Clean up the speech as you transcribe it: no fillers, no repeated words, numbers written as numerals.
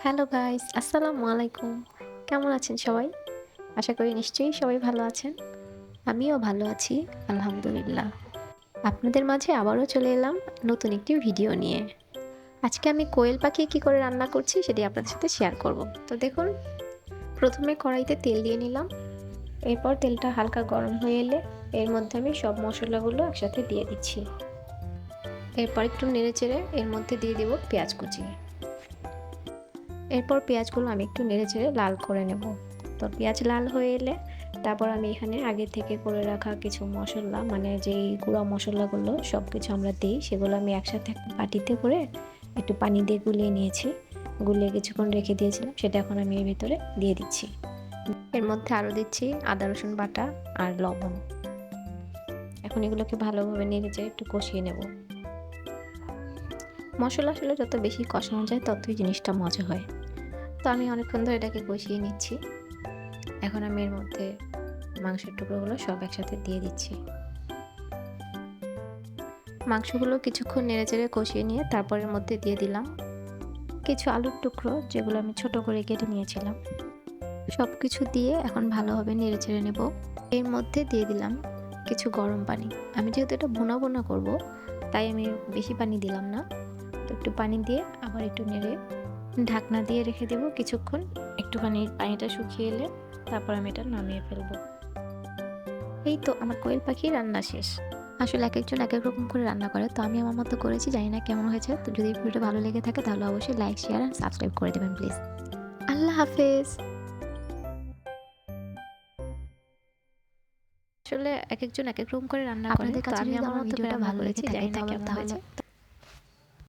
Hello guys, আসসালামু আলাইকুম। কেমন আছেন সবাই? আশা করি নিশ্চয়ই সবাই ভালো আছেন। আমিও ভালো আছি, আলহামদুলিল্লাহ। আপনাদের মাঝে আবারও চলে এলাম নতুন একটি ভিডিও নিয়ে। আজকে আমি কোয়েল পাখি কী করে রান্না করছি সেটি আপনাদের সাথে শেয়ার করব। তো দেখুন, প্রথমে কড়াইতে তেল দিয়ে নিলাম। এরপর তেলটা হালকা গরম হয়ে এলে এর মধ্যে আমি সব মশলাগুলো একসাথে দিয়ে দিচ্ছি। এরপর একটু নেড়েচেড়ে এর মধ্যে দিয়ে দেব পেঁয়াজ কুচি। এরপর পেঁয়াজগুলো আমি একটু নেড়েচেড়ে লাল করে নেব। তো পেঁয়াজ লাল হয়ে এলে তারপর আমি এখানে আগে থেকে করে রাখা কিছু মশলা, মানে যেই গুঁড়া মশলাগুলো সব কিছু আমরা দিই, সেগুলো আমি একসাথে একটা বাটিতে করে একটু পানি দিয়ে গুলিয়ে নিয়েছি। গুলিয়ে কিছুক্ষণ রেখে দিয়েছিলাম, সেটা এখন আমি এর ভিতরে দিয়ে দিচ্ছি। এর মধ্যে আরও দিচ্ছি আদা রসুন বাটা আর লবণ। এখন এগুলোকে ভালোভাবে নেড়েচেড়ে একটু কষিয়ে নেব। মশলা আসলে যত বেশি কষানো যায় ততই জিনিসটা মজা হয়। তো আমি অনেকক্ষণ ধরে এটাকে কষিয়ে নিচ্ছি। এখন আমি এর মধ্যে মাংসের টুকরোগুলো সব একসাথে দিয়ে দিচ্ছি। মাংসগুলো কিছুক্ষণ নেড়েচেড়ে কষিয়ে নিয়ে তারপর এর মধ্যে দিয়ে দিলাম কিছু আলুর টুকরো, যেগুলো আমি ছোট করে কেটে নিয়েছিলাম। সব কিছু দিয়ে এখন ভালোভাবে নেড়েচেড়ে নেব। এর মধ্যে দিয়ে দিলাম কিছু গরম পানি। আমি যেহেতু এটা ভুনা ভুনা করব, তাই আমি বেশি পানি দিলাম না। তো একটু পানি দিয়ে আবার একটু নেড়ে ঢাকনা দিয়ে রেখে দেব কিছুক্ষণ। একটুখানি পানিটা শুকিয়ে এলে তারপর আমি এটা নামিয়ে ফেলবো। এই তো আমার কোয়েল পাখি রান্না শেষ। আসলে একেকজন একেক রকম করে রান্না করে, তো আমি আমার মতো করেছি, জানি না কেমন হয়েছে। তো যদি ভিডিওটা ভালো লেগে থাকে তাহলে অবশ্যই লাইক, শেয়ার অ্যান্ড সাবস্ক্রাইব করে দেবেন প্লিজ। আল্লাহ হাফেজ। আসলে একেকজন একেক রকম করে রান্না করে, আপনাদের তো কাছে আমি যদি আমার আমার মতো করে ভিডিওটা রান্না ভালো লেগে করেছি, থাকে জানি না কেমন তাহলে হয়েছে।